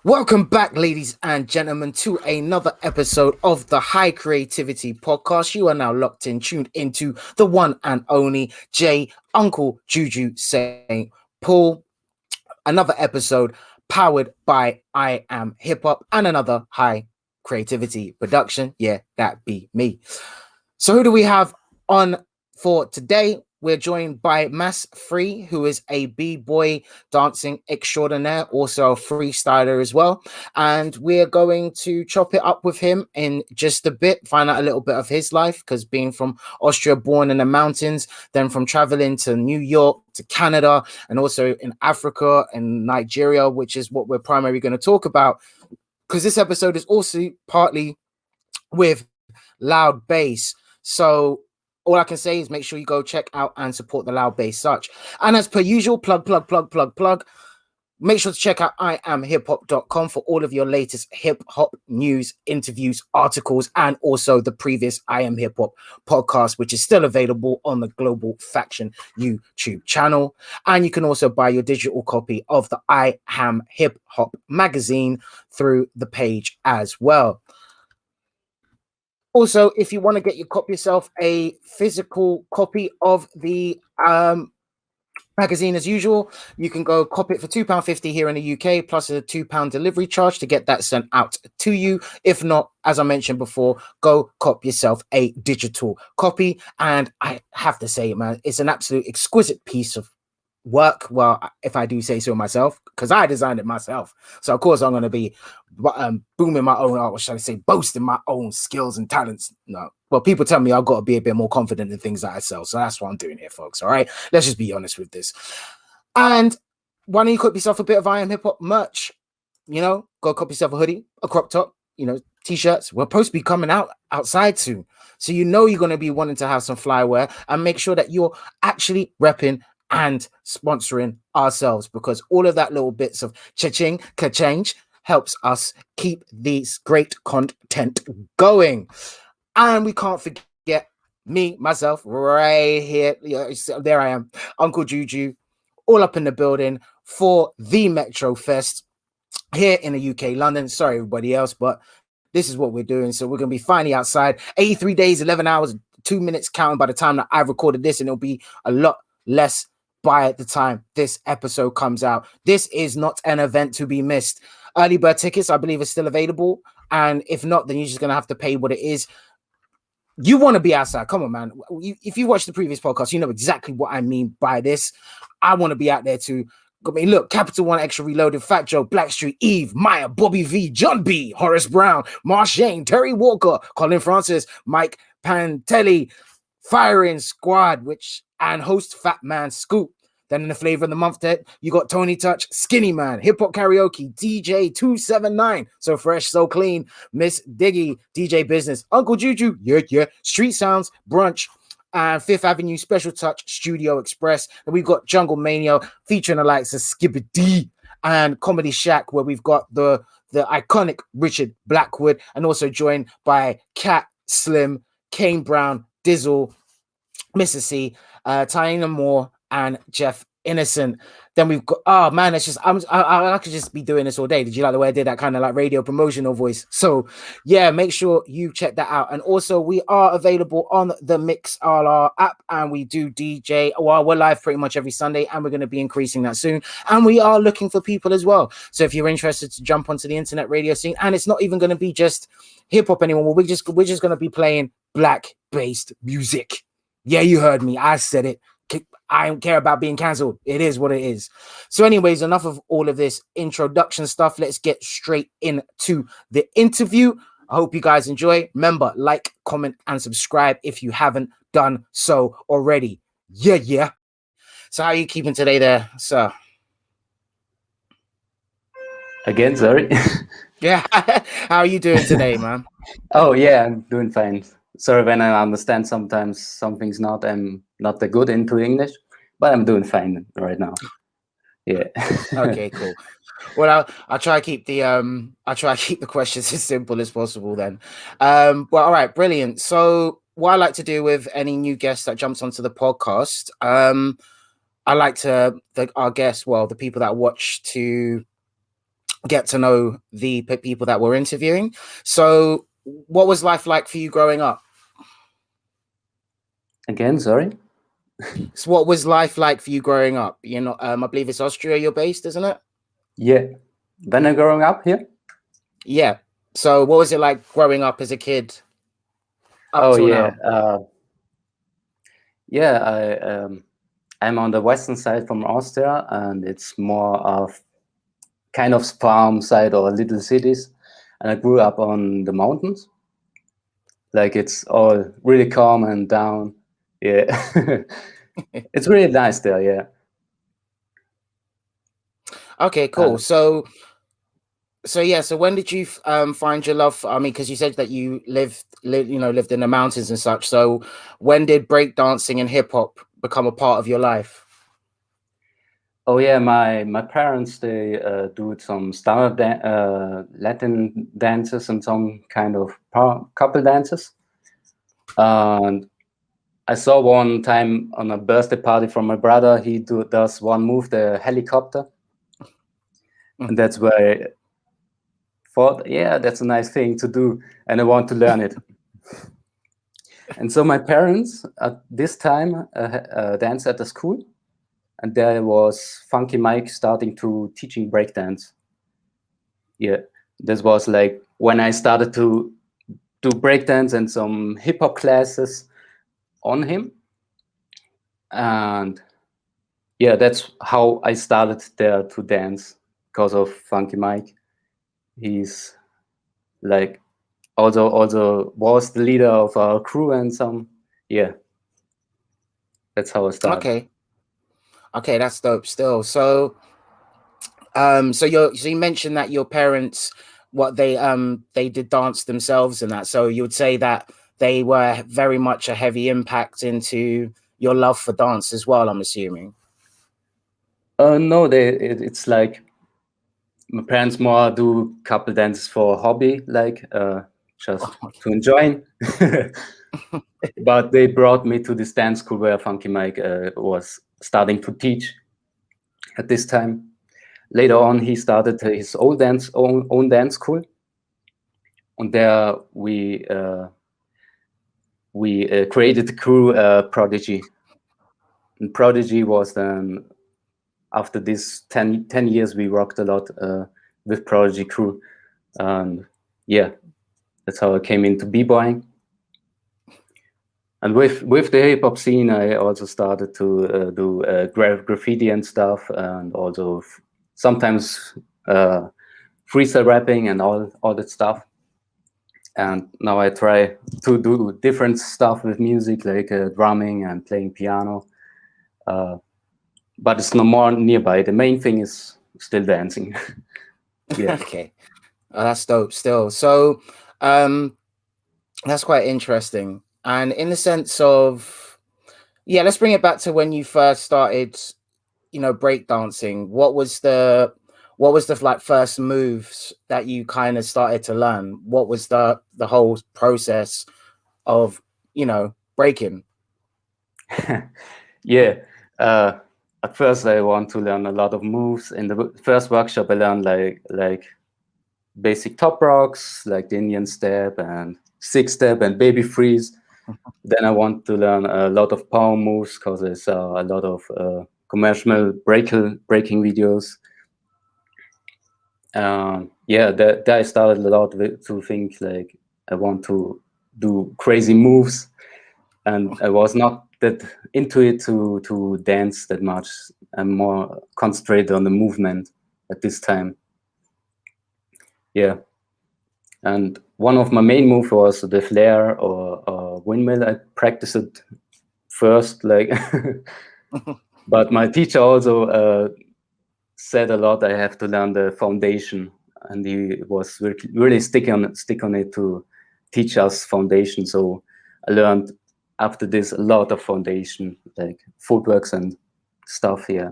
Welcome back, ladies and gentlemen, to another episode of the High Creativity Podcast. You are now locked in, tuned into the one and only J Uncle Juju St. Paul. Another episode powered by IAmHipHop and another High Creativity production. Yeah, that be me. So who do we have on for today? We're joined by MasFree, who is a b-boy dancing extraordinaire, also a freestyler as well. And we're going to chop it up with him in just a bit, find out a little bit of his life, because being from Austria, born in the mountains, then from traveling to New York, to Canada, and also in Africa and Nigeria, which is what we're primarily going to talk about, because this episode is also partly with LoudBase. So all I can say is make sure you go check out and support the LoudBase such. And as per usual, plug. Make sure to check out IAmHipHop.com for all of your latest hip hop news, interviews, articles, and also the previous IAmHipHop podcast, which is still available on the Global Faction YouTube channel. And you can also buy your digital copy of the IAmHipHop magazine through the page as well. Also, if you want to get yourself a physical copy of the magazine as usual, you can go copy it for £2.50 here in the UK, plus a £2 delivery charge to get that sent out to you. If not, as I mentioned before, go cop yourself a digital copy. And I have to say, man, it's an absolute exquisite piece of work. Well, if I do say so myself, because I designed it myself. So of course I'm going to be booming my own, or should I say boasting my own skills and talents. No, well, people tell me I've got to be a bit more confident in things that I sell. So that's what I'm doing here, folks. All right, let's just be honest with this. And why don't you cop yourself a bit of IAmHipHop merch? You know, go cop yourself a hoodie, a crop top, you know, t-shirts. We're supposed to be coming outside soon, so you know you're going to be wanting to have some flyware, and make sure that you're actually repping and sponsoring ourselves, because all of that little bits of cha-ching, ka-change helps us keep these great content going. And we can't forget me, myself, right here. There I am, Uncle Juju, all up in the building for the Metro Fest here in the UK, London. Sorry, everybody else, but this is what we're doing. So we're going to be finally outside. 83 days, 11 hours, 2 minutes counting by the time that I've recorded this, and it'll be a lot less by the time this episode comes out. This is not an event to be missed. Early bird tickets, I believe, are still available. And if not, then you're just going to have to pay what it is. You want to be outside. Come on, man. If you watched the previous podcast, you know exactly what I mean by this. I want to be out there too. I mean, look, Capital One Extra Reloaded, Fat Joe, Blackstreet, Eve, Maya, Bobby V, John B, Horace Brown, Marshane, Terry Walker, Colin Francis, Mike Pantelli, Firing Squad, and host Fat Man Scoop. Then in the flavor of the month, that you got Tony Touch, Skinny Man, Hip Hop Karaoke, DJ 279, So Fresh, So Clean, Miss Diggy, DJ Business, Uncle Juju, yeah, Street Sounds, Brunch, and Fifth Avenue Special Touch, Studio Express. And we've got Jungle Mania featuring the likes of Skippy D and Comedy Shack, where we've got the iconic Richard Blackwood, and also joined by Cat Slim, Kane Brown, Dizzle, Mr. C, Tyina Moore, and Jeff Innocent. Then we've got, oh man, it's just I could just be doing this all day. Did you like the way I did that kind of like radio promotional voice? So yeah, make sure you check that out. And also we are available on the MixLR app, and we do DJ. Well, we're live pretty much every Sunday, and we're going to be increasing that soon. And we are looking for people as well. So if you're interested to jump onto the internet radio scene, and it's not even going to be just hip hop anymore. We're just going to be playing black based music. Yeah, you heard me. I said it. I don't care about being cancelled. It is what it is. So anyways, enough of all of this introduction stuff. Let's get straight into the interview. I hope you guys enjoy. Remember, like, comment, and subscribe if you haven't done so already. Yeah. So how are you keeping today there, sir? Again, sorry. Yeah. How are you doing today, man? Oh yeah, I'm doing fine. Sorry when I understand sometimes something's not not that good into English, but I'm doing fine right now. Yeah. Okay, cool. Well, I'll try to keep the questions as simple as possible then. Well, all right, brilliant. So what I like to do with any new guest that jumps onto the podcast, I like to our guests, well, the people that watch, to get to know the people that we're interviewing. So what was life like for you growing up? Again, sorry. So what was life like for you growing up? You know, I believe it's Austria you're based, isn't it? Yeah. When I growing up here? Yeah. So what was it like growing up as a kid up Oh till yeah. now? Yeah, I'm on the western side from Austria, and it's more of kind of farm side or little cities. And I grew up on the mountains. Like it's all really calm and down. Yeah. It's really nice there, yeah. Okay, cool. So yeah, so when did you find your love I mean, because you said that you lived in the mountains and such. So when did breakdancing and hip hop become a part of your life? Oh yeah, my parents, they do some standard Latin dances and some kind of couple dances. And I saw one time on a birthday party from my brother, he does one move, the helicopter. And that's where I thought, yeah, that's a nice thing to do, and I want to learn it. And so my parents at this time danced at the school, and there was Funky Mike starting to teaching breakdance. Yeah, this was like when I started to do breakdance and some hip hop classes on him. And yeah, that's how I started there to dance, because of Funky Mike. He's like also was the leader of our crew and some, yeah, that's how I started. Okay, that's dope still. So so you mentioned that your parents what they did dance themselves and that. So you would say that they were very much a heavy impact into your love for dance as well, I'm assuming. No, it's like my parents more do couple dances for hobby, like just to enjoy. But they brought me to this dance school where Funky Mike was starting to teach at this time. Later on, he started his own dance school, and there we created the crew Prodigy. And Prodigy was then, after this 10 years, we rocked a lot with Prodigy crew, and yeah, that's how I came into b-boying. And with the hip hop scene, I also started to do graffiti and stuff, and also sometimes freestyle rapping and all that stuff. And now I try to do different stuff with music, like drumming and playing piano. But it's no more nearby. The main thing is still dancing. Yeah. Okay. That's dope still. So that's quite interesting. And in the sense of, yeah, let's bring it back to when you first started, breakdancing. What was the like first moves that you kind of started to learn? What was the whole process of, breaking? Yeah. At first, I want to learn a lot of moves. In the first workshop, I learned like basic top rocks, like the Indian step and six step and baby freeze. Then I want to learn a lot of power moves, because I saw a lot of commercial breaking videos. Yeah, there I started a lot to think like I want to do crazy moves, and I was not that into it to dance that much. I'm more concentrated on the movement at this time. Yeah, and one of my main moves was the flare or windmill. I practiced it first, like, but my teacher also said a lot. I have to learn the foundation, and he was really stick on it to teach us foundation. So I learned after this a lot of foundation, like footworks and stuff. Yeah.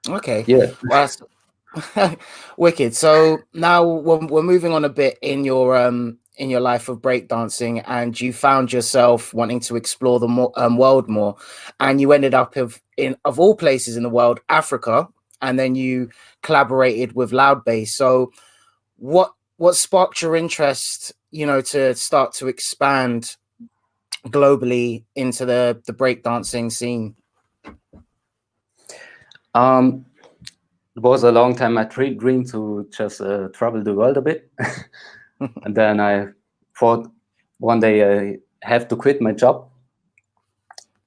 Okay. Yeah. Well, that's wicked. So now we're moving on a bit in your life of breakdancing, and you found yourself wanting to explore the world more, and you ended up of all places in the world, Africa. and then you collaborated with LoudBase. So what sparked your interest, you know, to start to expand globally into the breakdancing scene? It was a long time my dream to just travel the world a bit. And then I thought one day I have to quit my job.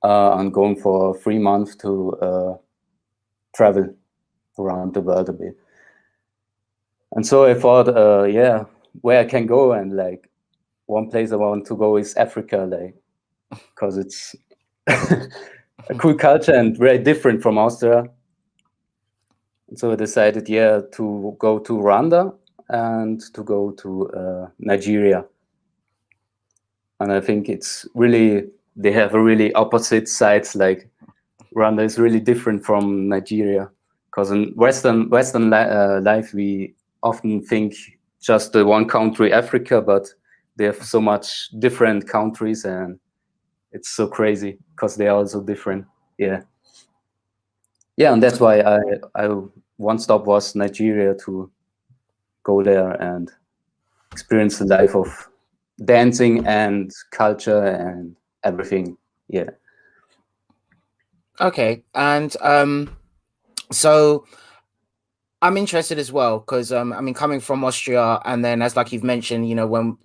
I'm going for 3 months to travel around the world a bit. And so I thought, yeah, where I can go, and like one place I want to go is Africa, like, because it's a cool culture and very different from Austria. And so I decided, yeah, to go to Rwanda and to go to Nigeria. And I think it's really, they have a really opposite sides. Like Rwanda is really different from Nigeria, because in Western life we often think just the one country, Africa, but they have so much different countries, and it's so crazy because they are also different. Yeah, and that's why I one stop was Nigeria, to go there and experience the life of dancing and culture and everything. Yeah. Okay, and so I'm interested as well because I mean, coming from Austria, and then as like you've mentioned, you know, when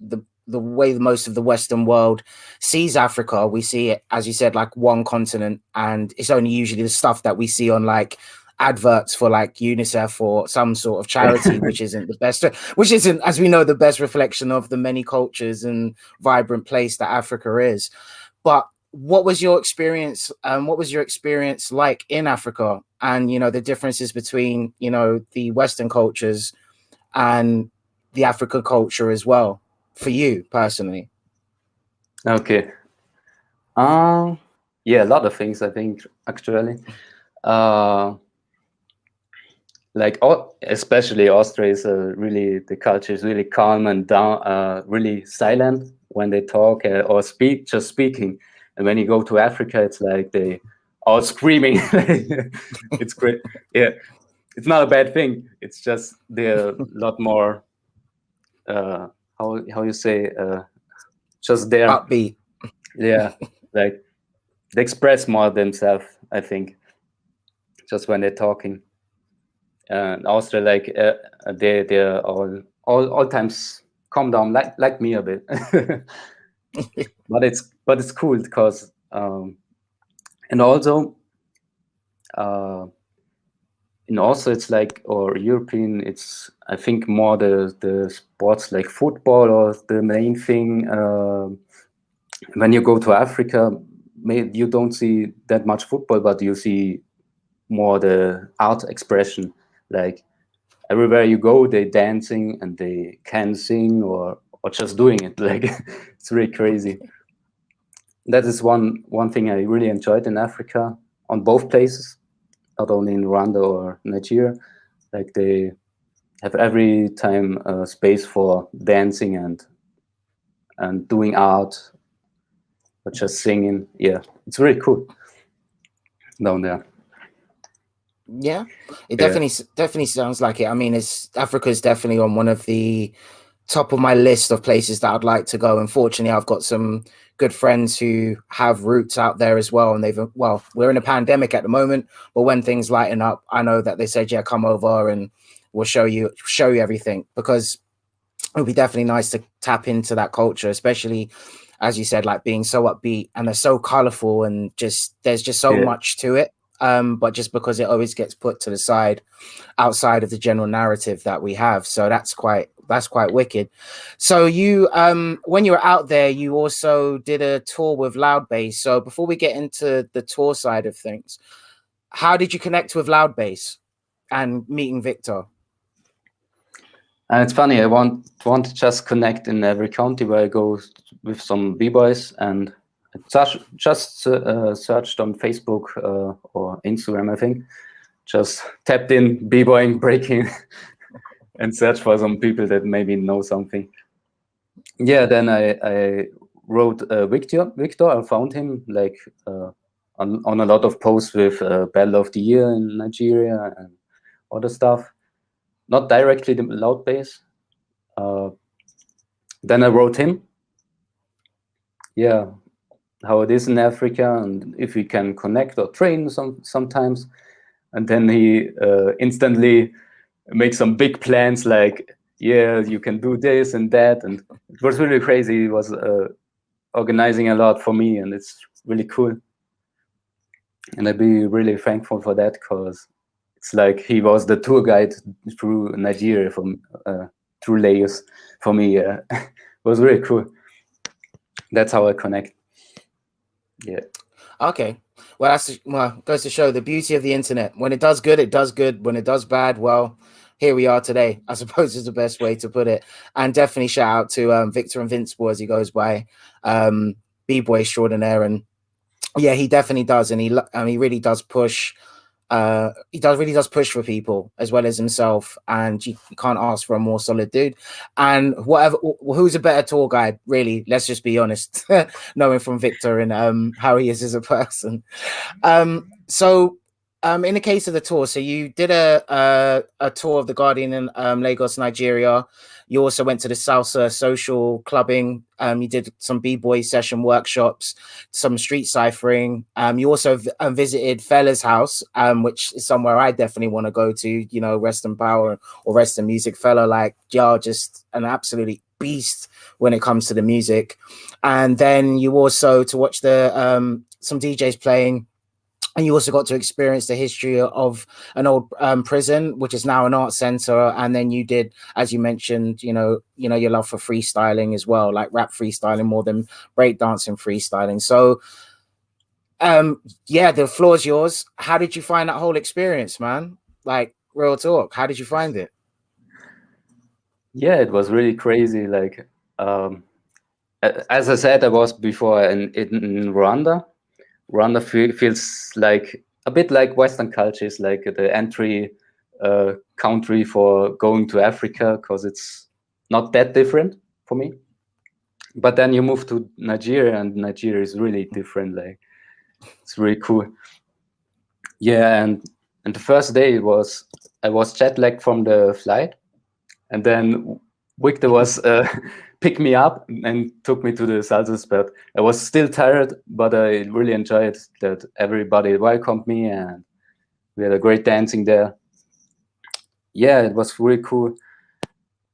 the way most of the Western world sees Africa, we see it, as you said, like one continent, and it's only usually the stuff that we see on like adverts for like UNICEF or some sort of charity, which isn't the best, which isn't, as we know, the best reflection of the many cultures and vibrant place that Africa is. But what was your experience? What was your experience like in Africa, and you know the differences between, you know, the Western cultures and the African culture as well, for you personally? Okay. Yeah, a lot of things, I think, actually. Like, especially Austria is really, the culture is really calm and down, really silent when they talk or speak, just speaking. And when you go to Africa, it's like they all screaming. It's great. Yeah, it's not a bad thing. It's just they're a lot more, how you say, just there. Upbeat. Yeah, like they express more themselves, I think, just when they're talking. And Austria, like they're all times calm down, like me a bit. but it's cool because and also in also it's like, or European, it's, I think, more the sports like football or the main thing. When you go to Africa, you don't see that much football, but you see more the art expression. Like everywhere you go, they dancing and they can sing or just doing it. Like it's really crazy. That is one thing I really enjoyed in Africa, on both places, not only in Rwanda or Nigeria. Like they have every time space for dancing and doing art, or just singing. Yeah, it's really cool down there. Yeah, it definitely sounds like it. I mean, Africa is definitely on one of the top of my list of places that I'd like to go. Unfortunately, I've got some good friends who have roots out there as well, and we're in a pandemic at the moment, but when things lighten up, I know that they said, yeah, come over and we'll show you everything, because it would be definitely nice to tap into that culture, especially as you said, like being so upbeat, and they're so colorful, and there's just so much to it. But just because it always gets put to the side outside of the general narrative that we have. So that's quite wicked. So you, when you were out there, you also did a tour with LoudBase. So before we get into the tour side of things, how did you connect with LoudBase and meeting Victor? And it's funny, I want to just connect in every county where I go with some b-boys, and just searched on Facebook or Instagram, I think. Just tapped in b-boying, breaking, and searched for some people that maybe know something. Yeah, then I wrote Victor. I found him like on a lot of posts with Battle of the Year in Nigeria, and other stuff, not directly the LoudBase. Then I wrote him, yeah, how it is in Africa and if we can connect or train sometimes. And then he instantly makes some big plans like, yeah, you can do this and that. And it was really crazy. He was organizing a lot for me, and it's really cool. And I'd be really thankful for that, because it's like he was the tour guide through Nigeria from through Lagos for me. It was really cool. That's how I connect. Yeah. Okay. Well, goes to show the beauty of the internet. When it does good, it does good. When it does bad, well, here we are today, I suppose is the best way to put it. And definitely shout out to Victor Invincible, as he goes by, B-boy extraordinaire. And yeah, he definitely does. And he really does push. He really does push for people as well as himself, and you can't ask for a more solid dude. And who's a better tour guide, really? Let's just be honest, knowing from Victor and how he is as a person. So in the case of the tour, so you did a tour of the Guardian in Lagos, Nigeria. You also went to the Salsa social clubbing. You did some b-boy session workshops, some street ciphering. You also visited Fella's house, which is somewhere I definitely want to go to. You know, rest in power or rest in music. Fella, like, y'all just an absolutely beast when it comes to the music. And then you also to watch the some DJs playing. And you also got to experience the history of an old prison, which is now an art center. And then you did, as you mentioned, you know, your love for freestyling as well, like rap freestyling more than breakdancing freestyling. So, yeah, the floor's yours. How did you find that whole experience, man? Like, real talk. How did you find it? Yeah, it was really crazy. Like, as I said, I was before in Rwanda. Rwanda feels like a bit like Western cultures, like the entry country for going to Africa, because it's not that different for me. But then you move to Nigeria, and Nigeria is really different. Like, it's really cool. Yeah, and the first day I was jet lagged from the flight, and then Victor was picked me up and took me to the salsa spot. I was still tired, but I really enjoyed that everybody welcomed me, and we had a great dancing there. Yeah, it was really cool.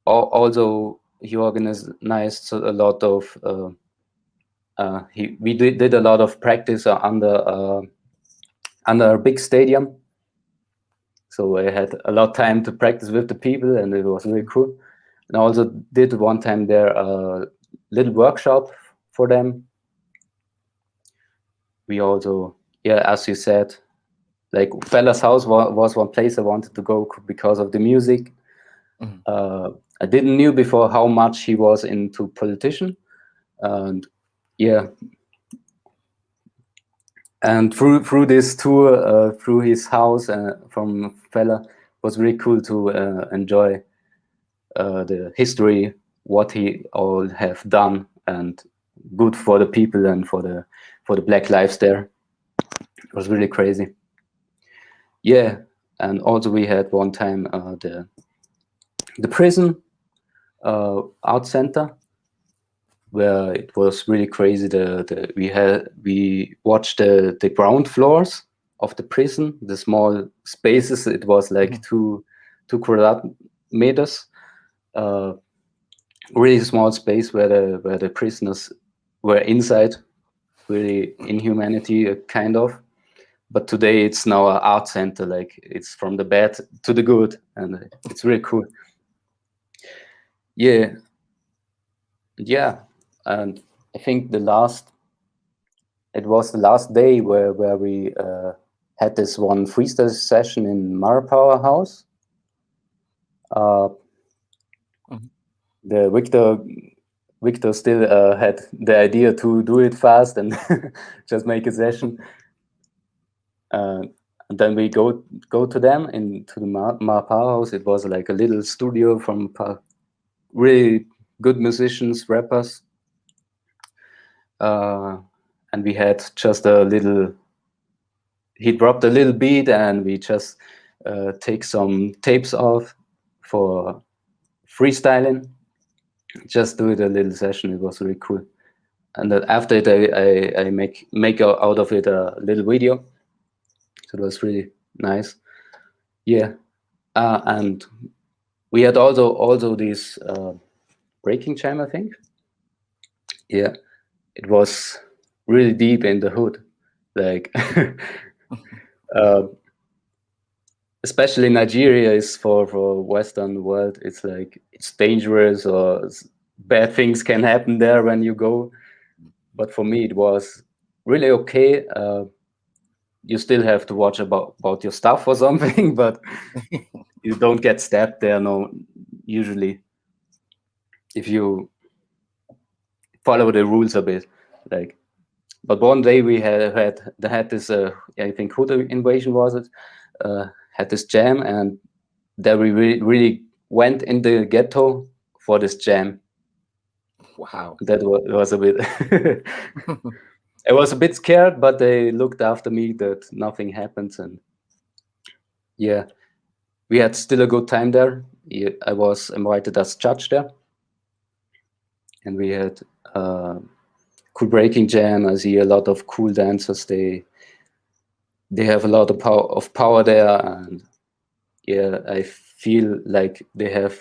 Also, he organized a lot of. We did a lot of practice under a big stadium, so I had a lot of time to practice with the people, and it was really cool. And I also did one time there a little workshop for them. We also, yeah, as you said, like Fella's house was one place I wanted to go because of the music. I didn't knew before how much he was into politician, and yeah, and through this tour, through his house from Fella, was really cool to enjoy the history, what he all have done, and good for the people and for the Black lives there. It was really crazy. Yeah, and also we had one time the prison art center, where it was really crazy. We watched the ground floors of the prison, the small spaces. It was like 2 quadrat meters. Really small space where the prisoners were inside, really inhumanity kind of. But today it's now an art center, like it's from the bad to the good, and it's really cool. Yeah, and I think it was the last day where we had this one freestyle session in Mara Power House. The Victor still had the idea to do it fast and just make a session. And then we go to them into the Mara Power House. It was like a little studio from really good musicians, rappers. And we had just a little, he dropped a little beat, and we just take some tapes off for freestyling. Just do it a little session. It was really cool. And then after it, I make out of it a little video. So it was really nice. Yeah, and we had also this breaking jam, I think. Yeah, it was really deep in the hood, like especially Nigeria is for Western world. It's like it's dangerous or bad things can happen there when you go. But for me, it was really okay. You still have to watch about your stuff or something, but you don't get stabbed there. No, usually, if you follow the rules a bit, like. But one day we had this I think Hood Invasion was it, had this jam, and there we really went in the ghetto for this jam. Wow. That was a bit. I was a bit scared, but they looked after me that nothing happened, and yeah, we had still a good time there. I was invited as judge there, and we had cool breaking jam. I see a lot of cool dancers. They have a lot of power there, and yeah, I feel like they have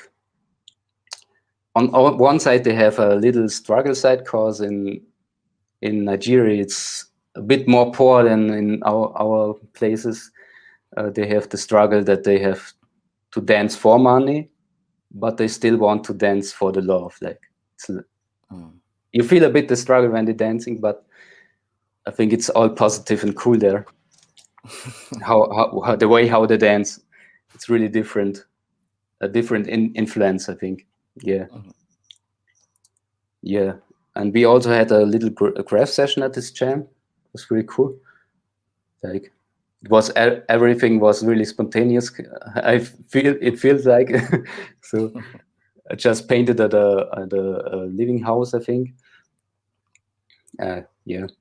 on one side they have a little struggle side, because in Nigeria it's a bit more poor than in our places. They have the struggle that they have to dance for money, but they still want to dance for the love. Like you feel a bit the struggle when they're dancing, but I think it's all positive and cool there. how the way how they dance, it's really different. A different influence, I think. Yeah. Yeah. And we also had a little graph session at this jam. It was really cool. Like it was everything was really spontaneous. It feels like so. I just painted at a living house, I think. Yeah, it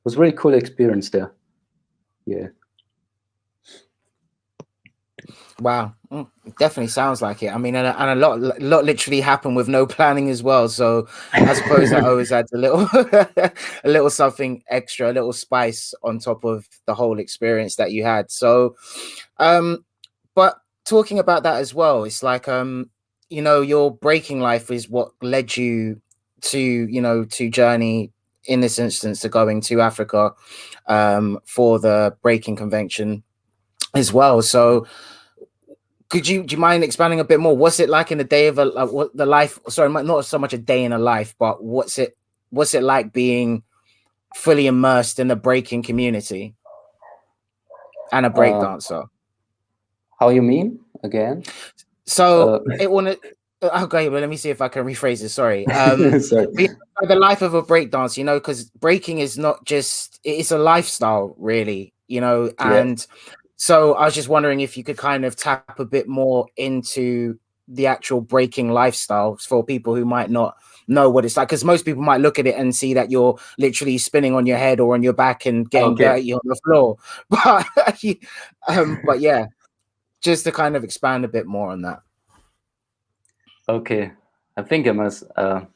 was a really cool experience there. Yeah. Wow, it definitely sounds like it. I mean, and a lot literally happened with no planning as well. So I suppose that always adds a little, a little something extra, a little spice on top of the whole experience that you had. So, but talking about that as well, it's like, you know, your breaking life is what led you to, you know, to journey in this instance to going to Africa, for the breaking convention as well. So do you mind expanding a bit more? What's it like in the day of what the life? Sorry, not so much a day in a life, but what's it like being fully immersed in the breaking community and a breakdancer? How you mean again? So it wanted. Okay, well, let me see if I can rephrase it. Sorry. Sorry. The life of a breakdancer, you know, because breaking is not just, it's a lifestyle, really, you know, and. Yeah. So I was just wondering if you could kind of tap a bit more into the actual breaking lifestyle for people who might not know what it's like, because most people might look at it and see that you're literally spinning on your head or on your back and getting dirty on the floor. But yeah, just to kind of expand a bit more on that. Okay, I think I must. On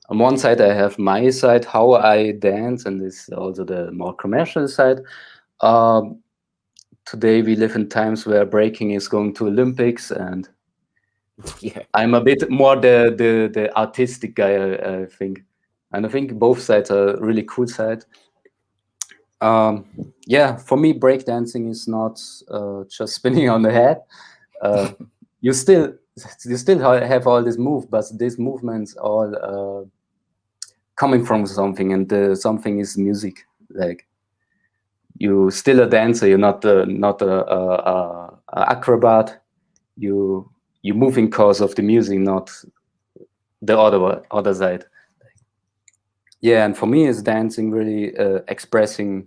one side, I have my side, how I dance, and this is also the more commercial side. Today we live in times where breaking is going to Olympics, and yeah, I'm a bit more the artistic guy, I think, and I think both sides are really cool side. Yeah, for me, breakdancing is not just spinning on the head. You still have all these moves, but these movements all coming from something, and the something is music. Like you still a dancer, you're not a acrobat. You move in cause of the music, not the other side. Yeah, and for me, it's dancing really expressing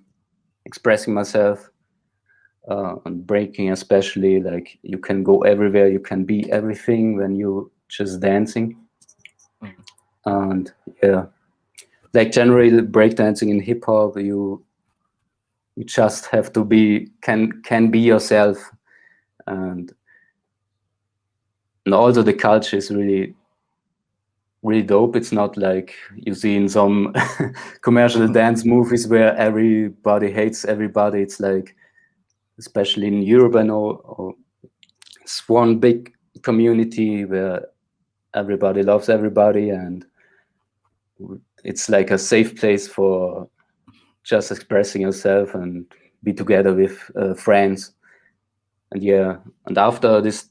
myself, and breaking especially. Like you can go everywhere, you can be everything when you just dancing. And yeah, like generally breakdancing in hip hop, you just have to be can be yourself. and also the culture is really dope. It's not like you see in some commercial dance movies where everybody hates everybody. It's like, especially in Europe, I know it's one big community where everybody loves everybody, and it's like a safe place for just expressing yourself and be together with friends. And yeah, and after this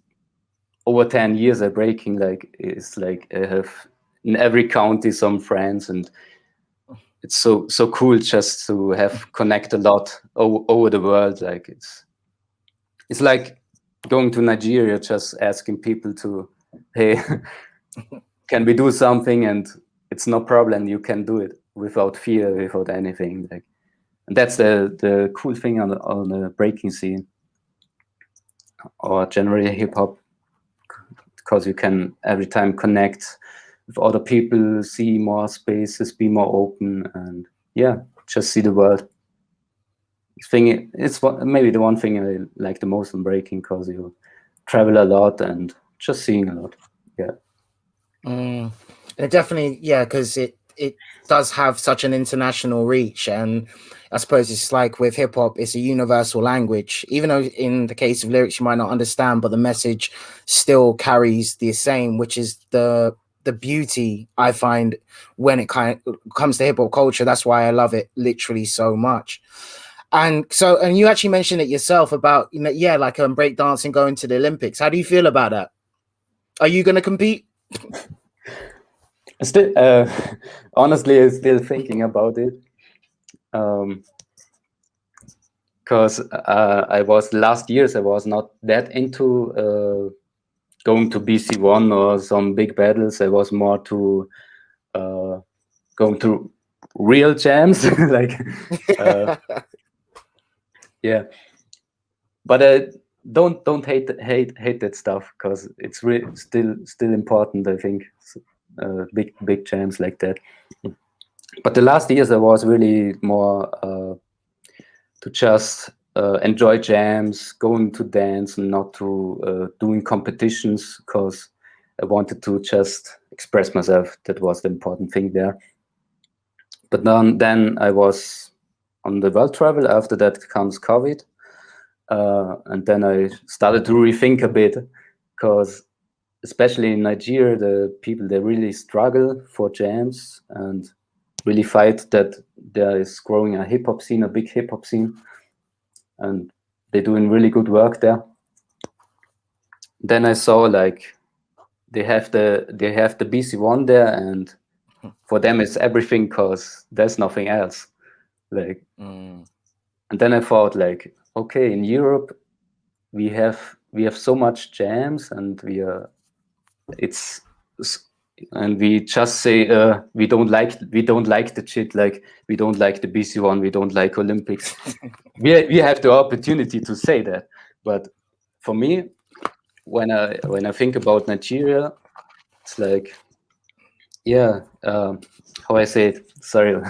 over 10 years of breaking, like, it's like I have in every county some friends, and it's so cool just to have connect a lot over the world. Like, it's like going to Nigeria, just asking people to, hey, can we do something? And it's no problem, you can do it without fear, without anything. Like, and that's the cool thing on the breaking scene, or generally hip hop, because you can every time connect with other people, see more spaces, be more open, and yeah, just see the world. It's maybe the one thing I like the most in breaking, because you travel a lot and just seeing a lot. Yeah. And it definitely, yeah, because it does have such an international reach, and I suppose it's like with hip hop, it's a universal language. Even though in the case of lyrics you might not understand, but the message still carries the same, which is the beauty I find when it comes to hip hop culture. That's why I love it literally so much. And so, and you actually mentioned it yourself about, you know, yeah, like breakdancing going to the Olympics. How do you feel about that? Are you going to compete? Still, honestly, I'm still thinking about it. Because I was last years, I was not that into going to BC1 or some big battles. I was more to going to real jams, like yeah. But don't hate that stuff, because it's really still important, I think. Big jams like that. But the last years I was really more to just enjoy jams, going to dance, and not to doing competitions, because I wanted to just express myself. That was the important thing there. But then I was on the world travel. After that comes COVID. And then I started to rethink a bit, because especially in Nigeria, the people, they really struggle for jams and really fight that there is growing a hip hop scene, a big hip hop scene, and they're doing really good work there. Then I saw like they have the BC1 there, and for them it's everything, because there's nothing else. Like, and then I thought, like, okay, in Europe we have so much jams, and we just say we don't like the shit, like we don't like the BC1, we don't like Olympics. we have the opportunity to say that. But for me, when I think about Nigeria, it's like, yeah, how I say it, sorry.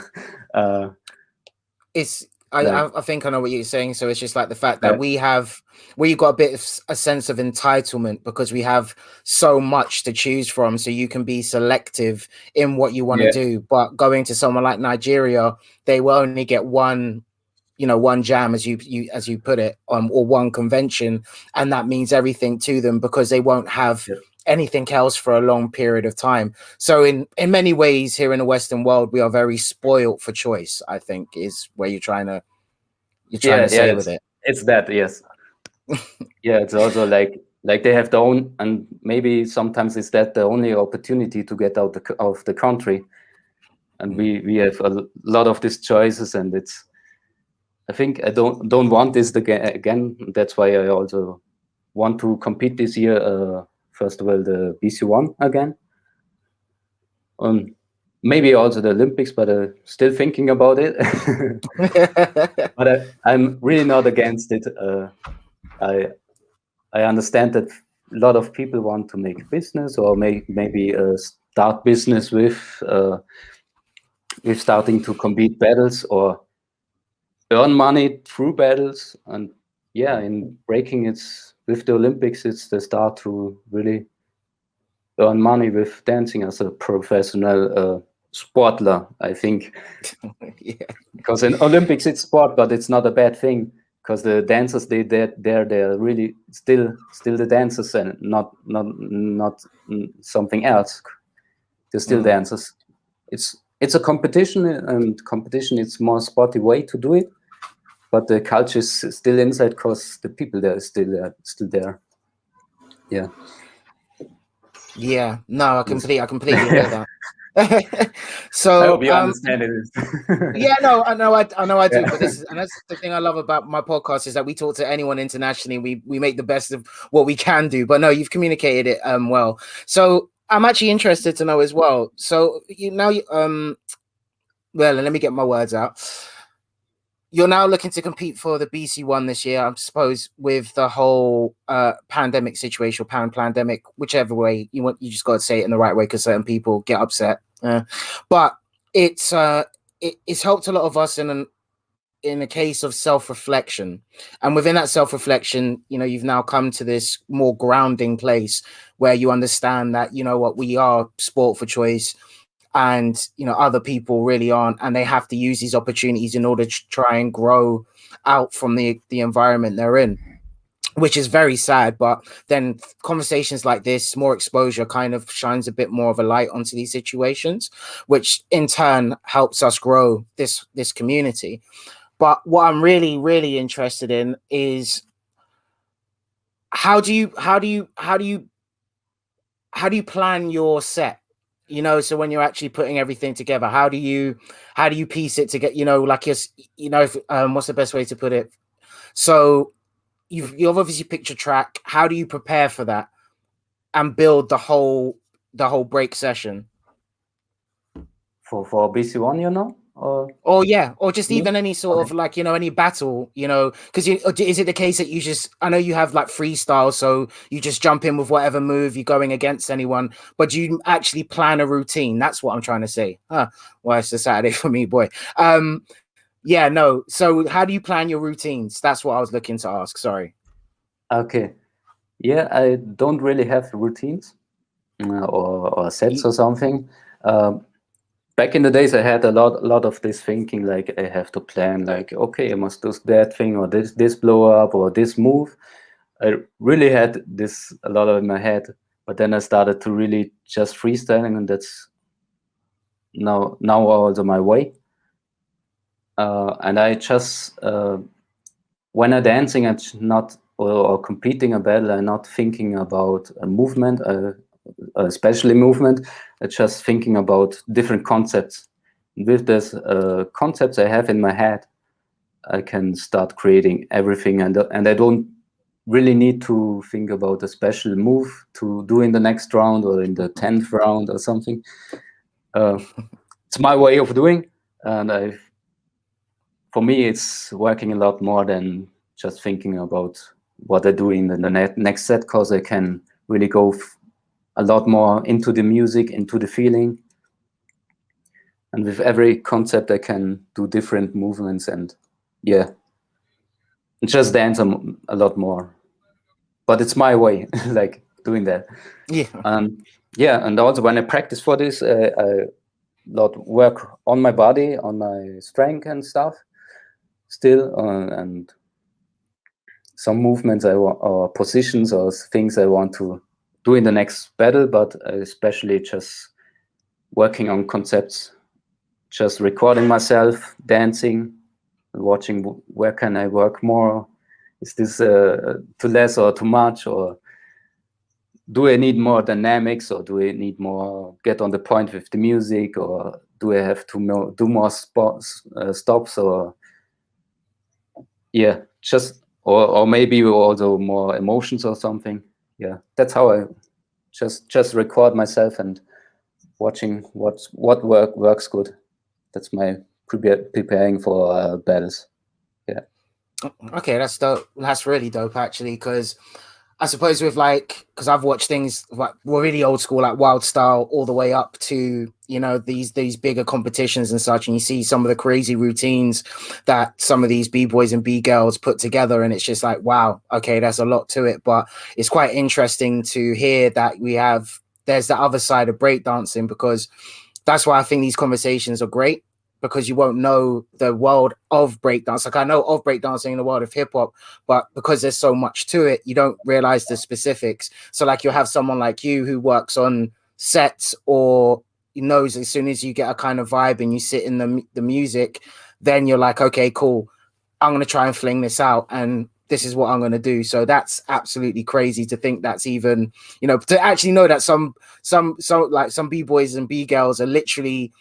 It's I think I know what you're saying. So it's just like the fact that we've got a bit of a sense of entitlement, because we have so much to choose from, so you can be selective in what you want to do. But going to someone like Nigeria, they will only get one jam, as you put it, or one convention, and that means everything to them, because they won't have anything else for a long period of time. So in many ways, here in the Western world, we are very spoiled for choice, I think, is where you're trying to say with it. It's that, yes. Yeah, it's also like they have their own, and maybe sometimes is that the only opportunity to get out of the country, and we have a lot of these choices, and it's, I think I don't want this again. That's why I also want to compete this year. First of all, the BC1 again. Maybe also the Olympics, but still thinking about it. But I'm really not against it. I understand that a lot of people want to make business, or maybe start business with starting to compete battles, or earn money through battles. And yeah, in breaking, it's with the Olympics, it's the start to really earn money with dancing as a professional sportler, I think. Yeah. Because in Olympics it's sport, but it's not a bad thing, because the dancers they're really still the dancers and not something else. They're still dancers. It's a competition, and competition it's more sporty way to do it, but the culture is still inside because the people there is still there. Yeah. Yeah. No, I completely hear Yeah. that. I So hope you understand it. yeah, no, I know I do. Yeah. But that's the thing I love about my podcast, is that we talk to anyone internationally. We make the best of what we can do. But no, you've communicated it well. So I'm actually interested to know as well. So well, let me get my words out. You're now looking to compete for the BC1 this year, I suppose, with the whole pandemic situation, pandemic, whichever way you want. You just got to say it in the right way, because certain people get upset. But it's helped a lot of us in a case of self-reflection, and within that self-reflection, you've now come to this more grounding place where you understand that, what, we are sport for choice, and other people really aren't, and they have to use these opportunities in order to try and grow out from the environment they're in, which is very sad. But then conversations like this, more exposure, kind of shines a bit more of a light onto these situations, which in turn helps us grow this community. But what I'm really, really interested in is how do you plan your set? So when you're actually putting everything together, how do you piece it to get, like what's the best way to put it? So you've obviously picked your track. How do you prepare for that and build the whole break session? For BC1, Or yeah, or just even any sort of like, any battle, because is it the case that you just, I know you have like freestyle, so you just jump in with whatever move you're going against anyone, but do you actually plan a routine? That's what I'm trying to say. Well, it's a Saturday for me, boy. Yeah, no. So how do you plan your routines? That's what I was looking to ask. Sorry. Okay. Yeah, I don't really have routines or sets or something. Back in the days, I had a lot of this thinking, like I have to plan, like, okay, I must do that thing, or this blow up, or this move. I really had this a lot in my head, but then I started to really just freestyling, and that's now also my way. And I just when I'm dancing, I'm not or competing a battle, I'm not thinking about a movement, especially movement. I'm just thinking about different concepts. With this concepts I have in my head, I can start creating everything, and I don't really need to think about a special move to do in the next round or in the 10th round or something. It's my way of doing, and for me, it's working a lot more than just thinking about what I do in the next set, because I can really go a lot more into the music, into the feeling. And with every concept, I can do different movements and just dance a lot more. But it's my way, like doing that. Yeah. And also when I practice for this, I lot work on my body, on my strength and stuff. Still, and some movements or positions or things I want to do in the next battle, but especially just working on concepts, just recording myself, dancing, watching where can I work more. Is this too less or too much, or do I need more dynamics, or do I need more get on the point with the music, or do I have to do more stops, or just or maybe also more emotions or something. That's how I just record myself and watching what works good. That's my preparing for battles. Okay, that's dope. That's really dope, actually, because I suppose with like, because I've watched things like really old school, like Wild Style, all the way up to, you know, these bigger competitions and such, and you see some of the crazy routines that some of these b-boys and b-girls put together, and it's just like, wow, okay, there's a lot to it. But it's quite interesting to hear that there's the other side of breakdancing, because that's why I think these conversations are great, because you won't know the world of breakdance. Like I know of breakdancing in the world of hip hop, but because there's so much to it, you don't realize the specifics. So like you'll have someone like you who works on sets, or knows as soon as you get a kind of vibe and you sit in the music, then you're like, okay, cool, I'm going to try and fling this out, and this is what I'm going to do. So that's absolutely crazy to think that's even, you know, to actually know that some like some b-boys and b-girls are literally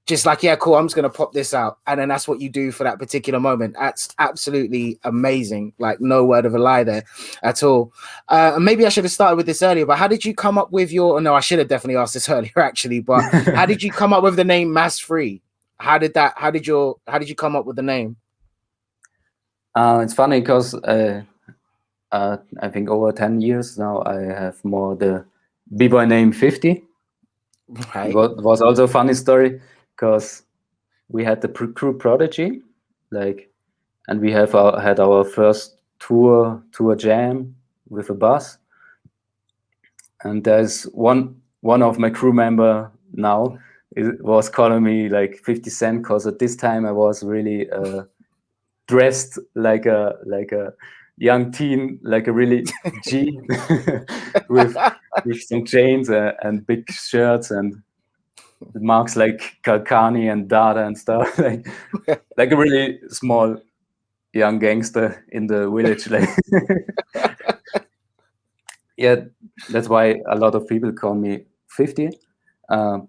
just like, yeah, cool, I'm just going to pop this out. And then that's what you do for that particular moment. That's absolutely amazing. Like no word of a lie there at all. And maybe I should have started with this earlier, but how did you come up with no, I should have definitely asked this earlier actually, but how did you come up with the name MasFree? How did you come up with the name? It's funny because I think over 10 years now, I have more the b-boy name 50. Right. It was also a funny story because we had the crew Prodigy, like, and we had our first tour jam with a bus, and there's one of my crew member now was calling me like 50 Cent, because at this time I was really dressed like a young teen, like a really G with some chains and big shirts and marks like Kalkani and Dada and stuff, like a really small young gangster in the village. Like, yeah, that's why a lot of people call me 50. But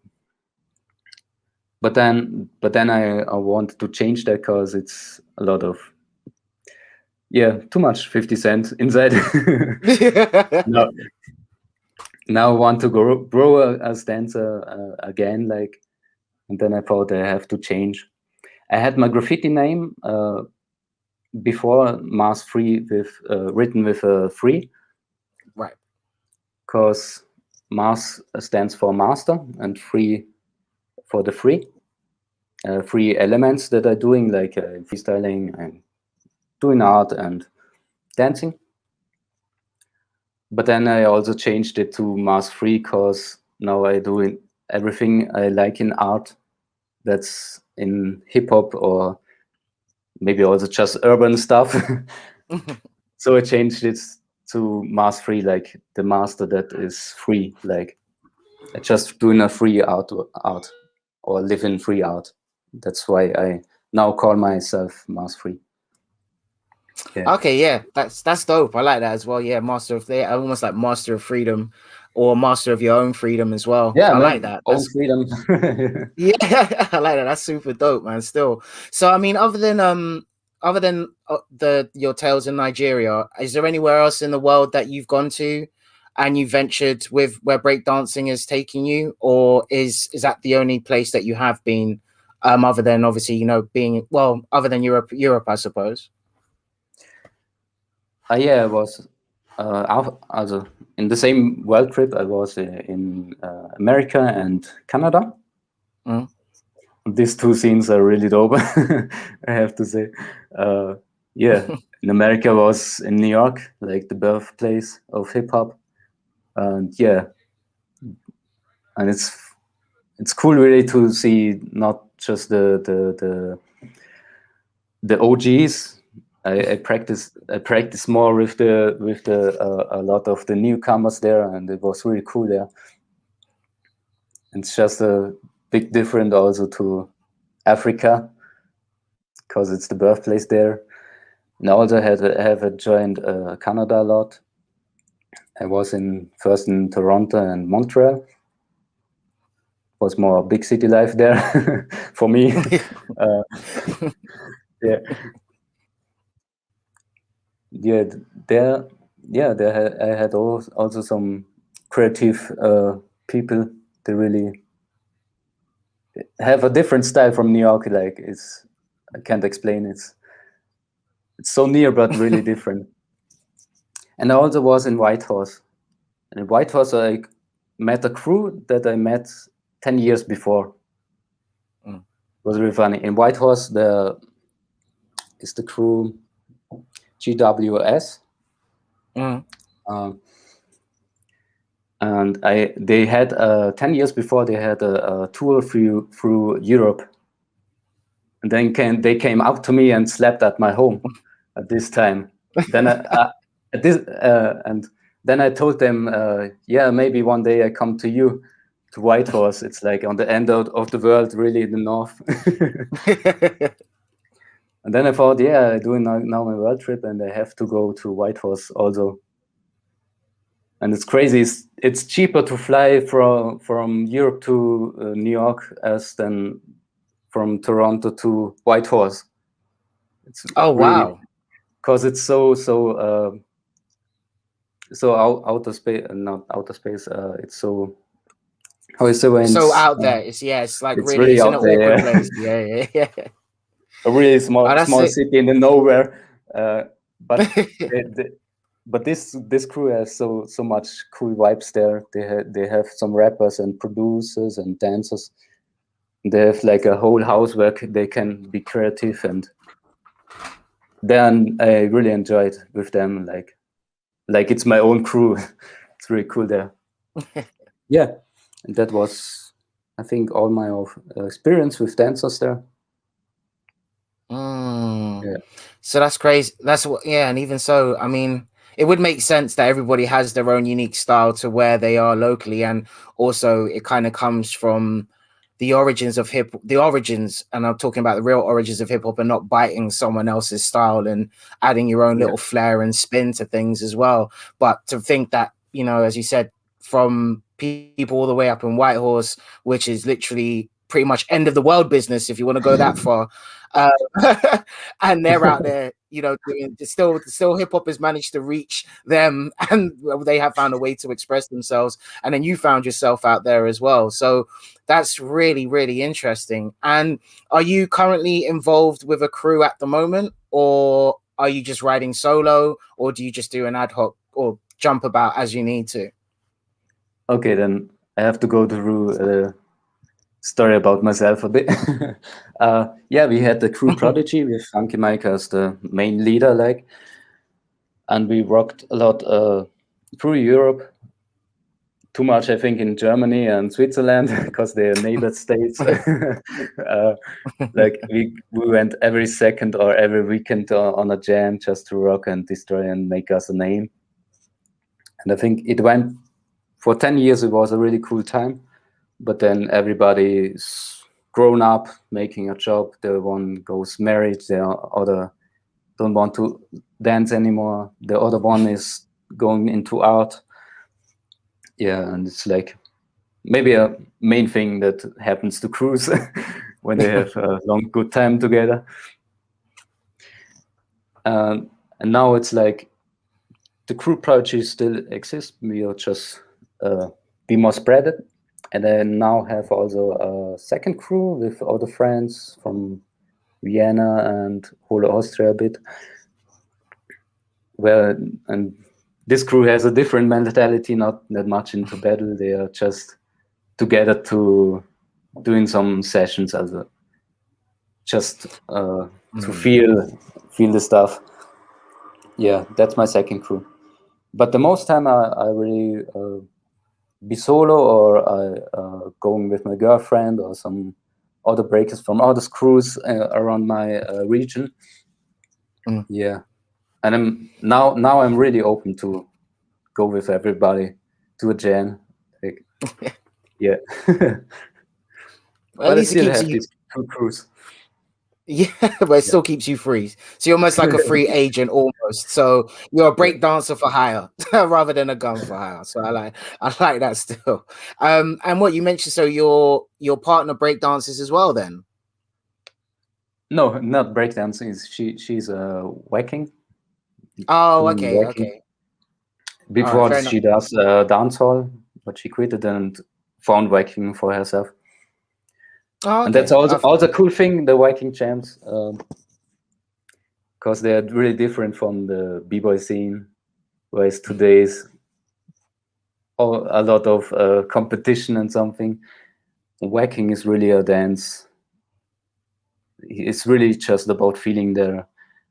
then I wanted to change that because it's a lot of, too much 50 Cent inside. Now I want to grow as dancer again, like, and then I thought I have to change. I had my graffiti name before MasFree written with a free, right? Because Mas stands for master and free for the free elements that I'm doing, like freestyling and doing art and dancing. But then I also changed it to MasFree because now I do everything I like in art that's in hip hop, or maybe also just urban stuff. So I changed it to MasFree, like the master that is free, like just doing a free art or live in free art. That's why I now call myself MasFree. Yeah. Okay, yeah, that's dope. I like that as well. Yeah, almost like master of freedom, or master of your own freedom as well. Yeah, I man, like that. Own freedom. Yeah, I like that. That's super dope, man. Still, so I mean, other than your tales in Nigeria, is there anywhere else in the world that you've gone to and you ventured with where breakdancing is taking you, or is that the only place that you have been, other than obviously, you know, other than Europe, I suppose? Yeah, I was also in the same world trip. I was in America and Canada. Mm. These two scenes are really dope, I have to say. Yeah, in America I was in New York, like the birthplace of hip hop, and yeah, and it's cool really to see not just the OGs. I practice more with a lot of the newcomers there, and it was really cool there. It's just a big difference also to Africa, because it's the birthplace there. And I also have joined Canada a lot. I was first in Toronto and Montreal. Was more big city life there for me. Yeah. Yeah, there I had also some creative people. They really have a different style from New York. Like, I can't explain. It's so near but really different. And I also was in Whitehorse. And in Whitehorse, I met a crew that I met 10 years before. It was really funny. In Whitehorse, is the crew GWS. And they had 10 years before, they had a tour through Europe. And then they came up to me and slept at my home at this time. Then and then I told them, yeah, maybe one day I come to you, to Whitehorse. It's like on the end of the world, really in the north. And then I thought, yeah, I'm doing now my world trip, and I have to go to Whitehorse also. And it's crazy. It's cheaper to fly from Europe to New York as than from Toronto to Whitehorse. It's wow. Because it's so outer space, not outer space. It's so, how is it when so out there? It's like it's really, it's in out an there, awkward place. Yeah. A really small city in the nowhere. But but this crew has so much cool vibes there. They have some rappers and producers and dancers. They have like a whole house where they can be creative, and then I really enjoyed with them. Like it's my own crew. It's really cool there. Yeah, and that was, I think, all my experience with dancers there. Yeah. So that's crazy. That's what, yeah. And even so, I mean, it would make sense that everybody has their own unique style to where they are locally. And also it kind of comes from the origins of and I'm talking about the real origins of hip hop, and not biting someone else's style and adding your own little flair and spin to things as well. But to think that, you know, as you said, from people all the way up in Whitehorse, which is literally pretty much end of the world business, if you want to go that far. And they're out there, you know, doing, still hip hop has managed to reach them, and they have found a way to express themselves. And then you found yourself out there as well. So that's really, really interesting. And are you currently involved with a crew at the moment, or are you just riding solo, or do you just do an ad hoc or jump about as you need to? Okay, then I have to go through story about myself a bit. Yeah, we had the crew Prodigy with Funky Mike as the main leader, and we rocked a lot through Europe. Too much, I think, in Germany and Switzerland because they're neighbor states. Like we went every second or every weekend on a jam just to rock and destroy and make us a name. And I think it went for 10 years. It was a really cool time. But then everybody's grown up, making a job. The one goes married. The other don't want to dance anymore. The other one is going into art. Yeah, and it's like maybe a main thing that happens to crews when they have a long, good time together. And now it's like the crew project still exists. We are just be more spread it. And then now have also a second crew with other friends from Vienna and whole Austria a bit. And this crew has a different mentality, not that much into battle. They are just together to doing some sessions as just to feel the stuff. Yeah, that's my second crew. But the most time I really be solo, or I going with my girlfriend or some other breakers from other crews around my region. Yeah, and I'm really open to go with everybody to a jam. Yeah. Well, at least it keeps these two crews. Yeah, but it still keeps you free. So you're almost like a free agent almost. So you're a breakdancer for hire rather than a gun for hire. So I like that still. And what you mentioned, so your partner breakdances as well then? No, not breakdancing. She's whacking. Oh, okay, okay. Before right, she does dancehall, but she quit it and found whacking for herself. Oh, okay. And that's also a cool thing, the Viking jams, because they're really different from the b-boy scene. whereas today is a lot of competition and something. Whacking is really a dance. It's really just about feeling there,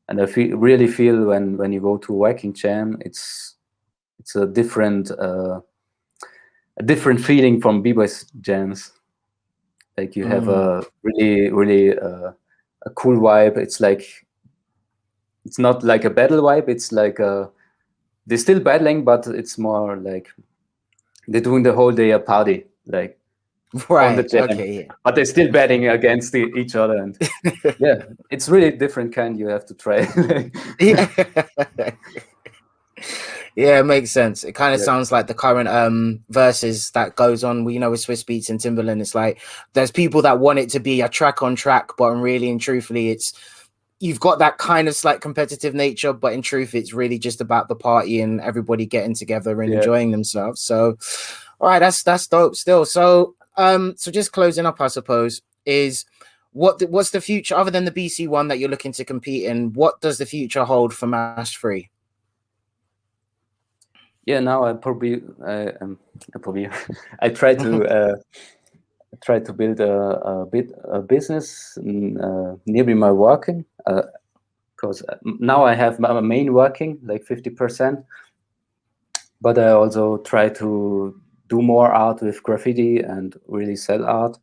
and I really feel when you go to a whacking jam, it's a different feeling from b-boys jams. Like you have a really a cool vibe. It's not like a battle vibe. It's like they're still battling, but it's more like they're doing the whole day a party, like on the jam. Okay, yeah. But they're still batting against each other, and yeah, it's really different kind. You have to try. Yeah. Yeah, it makes sense. It kind of sounds like the current verses that goes on, you know, with Swiss Beats and Timberland. It's like there's people that want it to be a track on track, but really and truthfully, it's you've got that kind of slight competitive nature, but in truth, it's really just about the party and everybody getting together and enjoying themselves. So, all right, that's dope still. So, so just closing up, I suppose, is what's the future other than the BC one that you're looking to compete in? What does the future hold for MasFree? Yeah, now I try to build a business nearby my working, because now I have my main working like 50%, but I also try to do more art with graffiti and really sell art.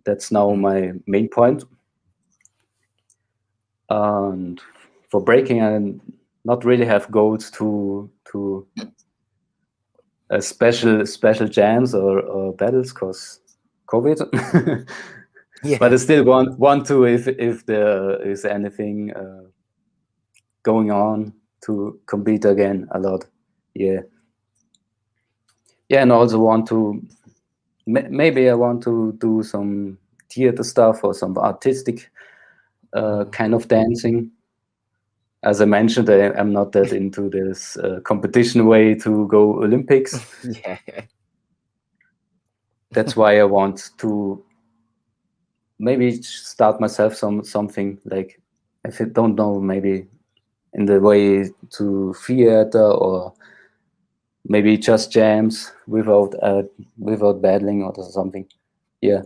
That's now my main point. And for breaking, I not really have goals to special jams or battles because COVID. Yeah, but I still want to if there is anything going on to compete again a lot. Yeah, and also want to maybe I want to do some theater stuff or some artistic kind of dancing. As I mentioned, I'm not that into this competition way to go Olympics. yeah. That's why I want to maybe start myself something like, if I don't know, maybe in the way to theater or maybe just jams without battling or something. Yeah,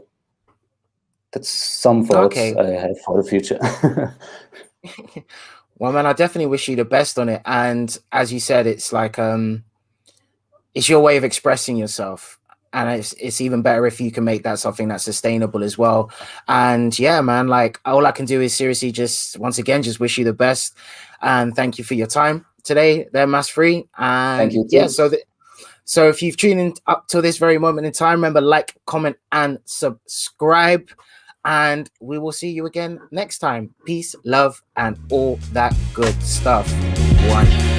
that's some thoughts I have for the future. Well, man, I definitely wish you the best on it. And as you said, it's like it's your way of expressing yourself, and it's even better if you can make that something that's sustainable as well. And yeah, man, like all I can do is seriously just once again just wish you the best and thank you for your time today there, MasFree. And Thank you too. yeah, so if you've tuned in up to this very moment in time, remember, like, comment and subscribe, and we will see you again next time. Peace, love, and all that good stuff. One.